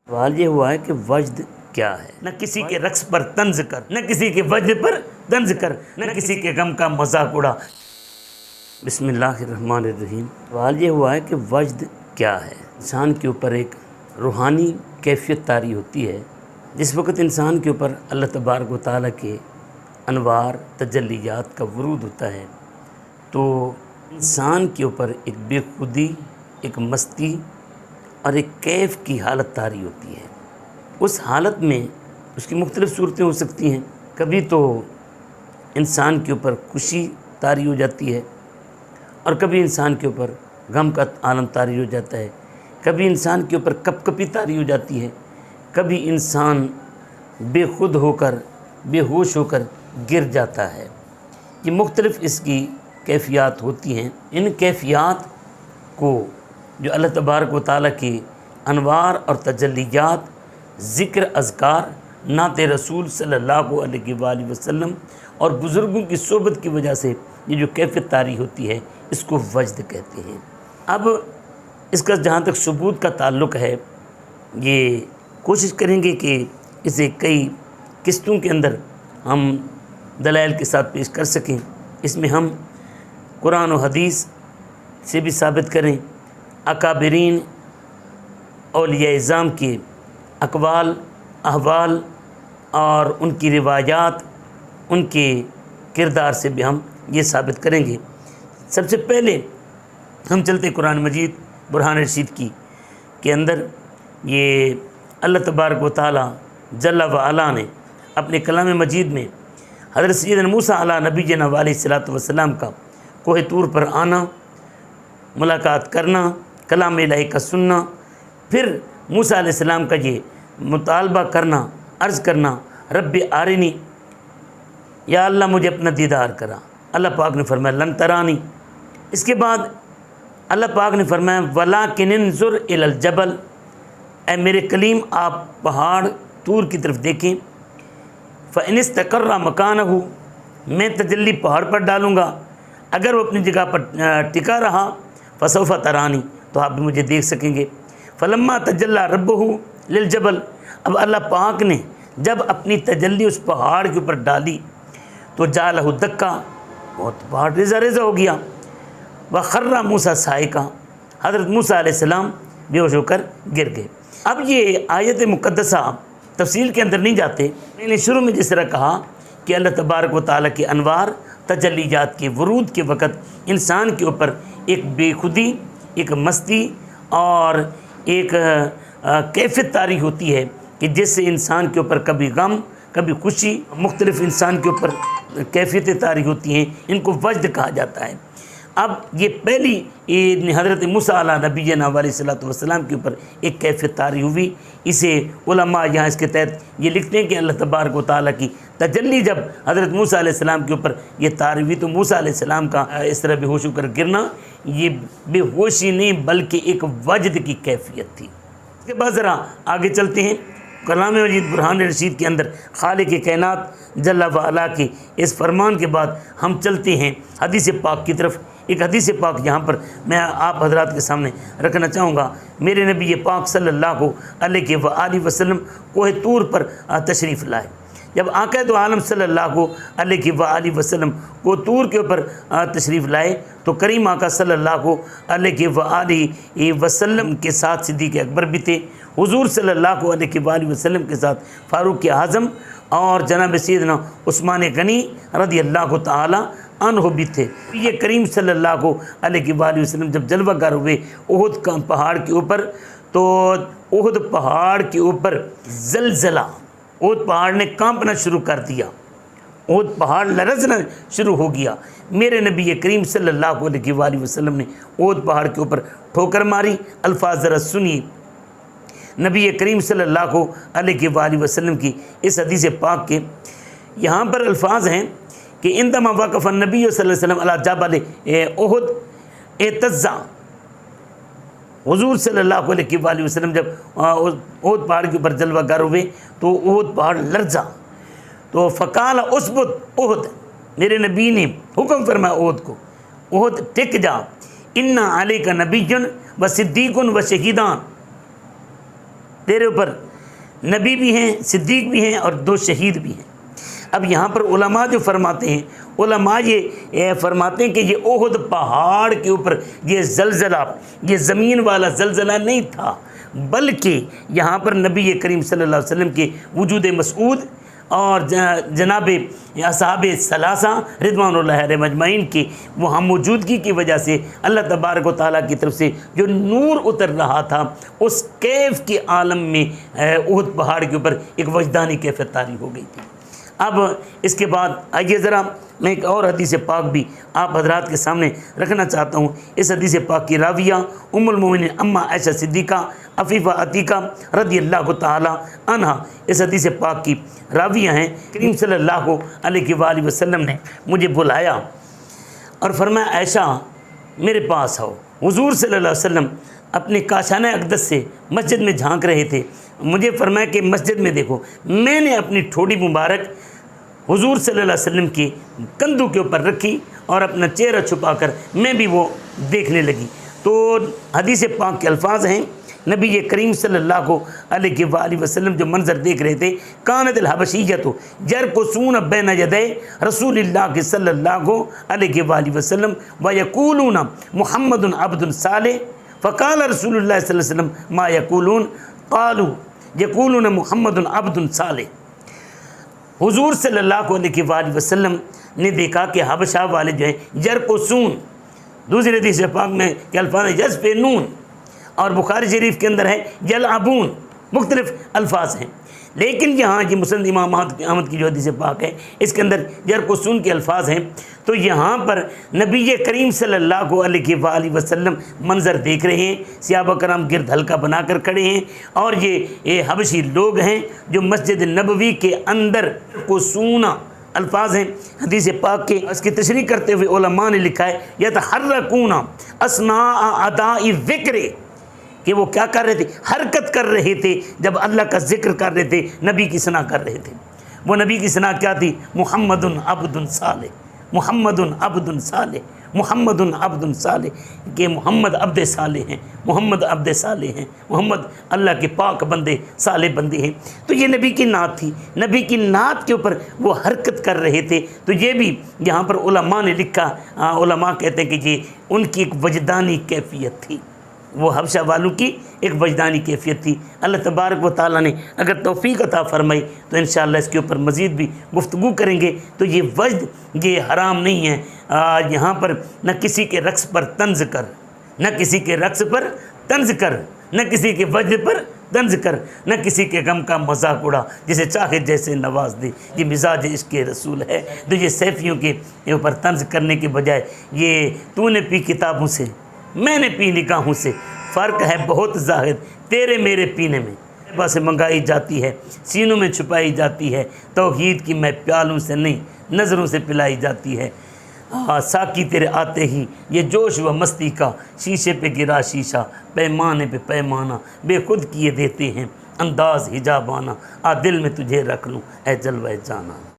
سوال یہ ہوا ہے کہ وجد کیا ہے؟ نہ کسی کے رقص پر طنز کر، نہ کسی کے وجد پر طنز کر، نہ کسی کے غم کا مذاق اڑا۔ بسم اللہ الرحمن الرحیم۔ سوال یہ ہوا ہے کہ وجد کیا ہے؟ انسان کے اوپر ایک روحانی کیفیت طاری ہوتی ہے جس وقت انسان کے اوپر اللہ تبارک و تعالیٰ کے انوار تجلیات کا ورود ہوتا ہے تو انسان کے اوپر ایک بے خودی، ایک مستی اور ایک کیف کی حالت طاری ہوتی ہے۔ اس حالت میں اس کی مختلف صورتیں ہو سکتی ہیں۔ کبھی تو انسان کے اوپر خوشی طاری ہو جاتی ہے اور کبھی انسان کے اوپر غم کا عالم طاری ہو جاتا ہے، کبھی انسان کے اوپر کپ کپی طاری ہو جاتی ہے، کبھی انسان بے خود ہو کر، بے ہوش ہو کر گر جاتا ہے۔ یہ مختلف اس کی کیفیات ہوتی ہیں۔ ان کیفیات کو جو اللہ تبارک و تعالیٰ کے انوار اور تجلیات، ذکر، اذکار، نعت رسول صلی اللہ علیہ وآلہ وسلم اور بزرگوں کی صحبت کی وجہ سے یہ جو کیفیت طاری ہوتی ہے اس کو وجد کہتے ہیں۔ اب اس کا جہاں تک ثبوت کا تعلق ہے، یہ کوشش کریں گے کہ اسے کئی قسطوں کے اندر ہم دلائل کے ساتھ پیش کر سکیں۔ اس میں ہم قرآن و حدیث سے بھی ثابت کریں، اکابرین اولیاء اعظام کے اقوال، احوال اور ان کی روایات، ان کے کردار سے بھی ہم یہ ثابت کریں گے۔ سب سے پہلے ہم چلتے قرآن مجید برہان رشید کی کے اندر یہ اللہ تبارک و تعالیٰ جل و علا نے اپنے کلام مجید میں حضرت سیدنا موسیٰ علیہ نبینا علیہ الصلوۃ والسلام کا کوہ طور پر آنا، ملاقات کرنا، کلام الہی کا سننا، پھر موسیٰ علیہ السلام کا یہ مطالبہ کرنا، عرض کرنا، رب آرنی، یا اللہ مجھے اپنا دیدار کرا۔ اللہ پاک نے فرمایا لن ترانی۔ اس کے بعد اللہ پاک نے فرمایا وَلَٰكِنِ انظُرْ إِلَى الْجَبَلِ، اے میرے کلیم آپ پہاڑ طور کی طرف دیکھیں، فَإِنِ اسْتَقَرَّ مَكَانَهُ، میں تجلی پہاڑ پر ڈالوں گا، اگر وہ اپنی جگہ پر ٹکا رہا فَسَوْفَ تَرَانِي، تو آپ بھی مجھے دیکھ سکیں گے۔ فَلَمَّا تَجَلَّىٰ رَبُّهُ لِلْجَبَلِ، اب اللہ پاک نے جب اپنی تجلی اس پہاڑ کے اوپر ڈالی تو جَعَلَهُ دَكًّا، بہت پہاڑ ریزہ ریزہ ہو گیا۔ وَخَرَّ مُوسَىٰ صَاعِقًا، حضرت موسیٰ علیہ السلام بے ہوش ہو کر گر گئے۔ اب یہ آیت مقدسہ تفصیل کے اندر نہیں جاتے، میں نے شروع میں جس طرح کہا کہ اللہ تبارک و تعالیٰ کے انوار تجلیات کے ورود کے وقت انسان کے اوپر ایک بے خودی، ایک مستی اور ایک کیفیت طاری ہوتی ہے کہ جس سے انسان کے اوپر کبھی غم، کبھی خوشی، مختلف انسان کے اوپر کیفیتیں طاری ہوتی ہیں، ان کو وجد کہا جاتا ہے۔ اب یہ پہلی حضرت موسیٰ علیہ نبینا علیہ الصلوۃ والسلام کے اوپر ایک کیفیت طاری ہوئی۔ اسے علماء یہاں اس کے تحت یہ لکھتے ہیں کہ اللہ تبارک و تعالیٰ کی تجلی جب حضرت موسیٰ علیہ السلام کے اوپر یہ طاری ہوئی تو موسیٰ علیہ السلام کا اس طرح بے ہوش ہو کر گرنا یہ بے ہوشی نہیں بلکہ ایک وجد کی کیفیت تھی۔ اس کے بعد ذرا آگے چلتے ہیں۔ کلام مجید برہان رشید کے اندر خالق کائنات جل و علا کے اس فرمان کے بعد ہم چلتے ہیں حدیث پاک کی طرف۔ ایک حدیث پاک یہاں پر میں آپ حضرات کے سامنے رکھنا چاہوں گا۔ میرے نبی پاک صلی اللہ علیہ وآلہ وسلم کوہ طور پر تشریف لائے۔ جب آقا دو عالم صلی اللہ علیہ وآلہ وسلم کوہ طور کے اوپر تشریف لائے تو کریم آقا صلی اللہ علیہ وآلہ وسلم کے ساتھ صدیق اکبر بھی تھے، حضور صلی اللہ علیہ وآلہ وسلم کے ساتھ فاروق اعظم اور جناب سیدنا عثمان غنی رضی اللہ تعالی عنہ بھی تھے۔ یہ کریم صلی اللہ علیہ وآلہ وسلم جب جلوہ گر ہوئے احد کا پہاڑ کے اوپر تو احد پہاڑ کے اوپر زلزلہ، احد پہاڑ نے کانپنا شروع کر دیا، احد پہاڑ لرزنا شروع ہو گیا۔ میرے نبی کریم صلی اللہ علیہ وآلہ وسلم نے احد پہاڑ کے اوپر ٹھوکر ماری۔ الفاظ ذرا سنیے نبی کریم صلی اللہ علیہ وآلہ وسلم کی اس حدیث پاک کے۔ یہاں پر الفاظ ہیں کہ عندما وقف النبی صلی اللہ علیہ وسلم علی جبل احد اہتز، حضور صلی اللہ علیہ وآلہ وسلم جب احد پہاڑ کے اوپر جلوہ گر ہوئے تو احد پہاڑ لرزا تو فقال اثبت احد، میرے نبی نے حکم فرمایا احد کو، احد ٹک جا، انا علیک نبی و صدیق و شہیدان، تیرے اوپر نبی بھی ہیں، صدیق بھی ہیں اور 2 شہید بھی ہیں۔ اب یہاں پر علماء جو فرماتے ہیں، علماء یہ فرماتے ہیں کہ یہ احد پہاڑ کے اوپر یہ زلزلہ، یہ زمین والا زلزلہ نہیں تھا، بلکہ یہاں پر نبی کریم صلی اللہ علیہ وسلم کے وجود مسعود اور جناب اصحاب ثلاثہ رضوان اللہ علیہم اجمعین کی وہاں موجودگی کی وجہ سے اللہ تبارک و تعالیٰ کی طرف سے جو نور اتر رہا تھا، اس کیف کے عالم میں احد پہاڑ کے اوپر ایک وجدانی کیفیت طاری ہو گئی تھی۔ اب اس کے بعد آئیے ذرا میں ایک اور حدیث پاک بھی آپ حضرات کے سامنے رکھنا چاہتا ہوں۔ اس حدیث پاک کی راویہ ام المومنین اماں عائشہ صدیقہ عفیفہ عتیقہ رضی اللہ تعالی عنہا اس حدیث پاک کی راویہ ہیں۔ کریم صلی اللہ علیہ وآلہ وسلم نے مجھے بلایا اور فرمایا عائشہ میرے پاس آؤ۔ حضور صلی اللہ علیہ وسلم اپنے کاشانہ اقدس سے مسجد میں جھانک رہے تھے۔ مجھے فرمایا کہ مسجد میں دیکھو، میں نے اپنی ٹھوڑی مبارک حضور صلی اللہ علیہ وسلم کی کندھوں کے اوپر رکھی اور اپنا چہرہ چھپا کر میں بھی وہ دیکھنے لگی۔ تو حدیث پاک کے الفاظ ہیں، نبی کریم صلی اللہ علیہ وآلہ وسلم جو منظر دیکھ رہے تھے، کانت الحبشیۃ یرقصون بین یدی رسول اللہ صلی اللہ علیہ وآلہ وسلم ویقولون محمد عبد صالح فقال رسول اللہ صلی اللہ علیہ وسلم ما یقولون قالوا یقولون محمد عبد صالح۔ حضور صلی اللہ علیہ وآلہ وسلم نے دیکھا کہ حبشہ والے جو ہیں یرقصون، دوسری حدیث پاک میں کہ الفاظ یزفنون، اور بخاری شریف کے اندر ہے یلعبون، مختلف الفاظ ہیں، لیکن یہاں یہ مسند امام احمد کی جو حدیث پاک ہے اس کے اندر یرقصون کے الفاظ ہیں۔ تو یہاں پر نبی کریم صلی اللہ علیہ وآلہ وسلم منظر دیکھ رہے ہیں، صحابہ کرام گرد حلقہ بنا کر کھڑے ہیں، اور یہ حبشی لوگ ہیں جو مسجد نبوی کے اندر یرقصون الفاظ ہیں حدیث پاک کے۔ اس کی تشریح کرتے ہوئے علماء نے لکھا ہے یتحرکون اثناء اداء الذکر، کہ وہ کیا کر رہے تھے؟ حرکت کر رہے تھے جب اللہ کا ذکر کر رہے تھے، نبی کی ثنا کر رہے تھے۔ وہ نبی کی ثنا کیا تھی؟ محمد عبد صالح، محمد عبد صالح، محمد عبد صالح، کہ محمد عبد صالح ہیں، محمد عبد صالح ہیں، محمد اللہ کے پاک بندے، صالح بندے ہیں۔ تو یہ نبی کی نعت تھی، نبی کی نعت کے اوپر وہ حرکت کر رہے تھے۔ تو یہ بھی یہاں پر علماء نے لکھا، علماء کہتے ہیں کہ یہ ان کی ایک وجدانی کیفیت تھی، وہ حبشہ والوں کی ایک وجدانی کیفیت تھی۔ اللہ تبارک و تعالیٰ نے اگر توفیق عطا فرمائی تو انشاءاللہ اس کے اوپر مزید بھی گفتگو کریں گے۔ تو یہ وجد یہ حرام نہیں ہے، یہاں پر نہ کسی کے رقص پر طنز کر، نہ کسی کے رقص پر طنز کر، نہ کسی کے وجد پر طنز کر، نہ کسی کے غم کا مذاق اڑا، جسے چاہے جیسے نواز دے۔ یہ مزاج عشق کے رسول ہے۔ تو یہ سیفیوں کے اوپر طنز کرنے کے بجائے یہ تو نے پی کتابوں سے، میں نے پی نگاہوں سے، فرق ہے بہت ظاہر تیرے میرے پینے میں، صحبہ سے منگائی جاتی ہے، سینوں میں چھپائی جاتی ہے، توحید کی میں پیالوں سے نہیں نظروں سے پلائی جاتی ہے۔ ساقی تیرے آتے ہی یہ جوش و مستی کا، شیشے پہ گرا شیشہ، پیمانے پہ پیمانہ، بے خود کیے دیتے ہیں انداز حجابانہ، دل میں تجھے رکھ لوں اے جلوہ جانا۔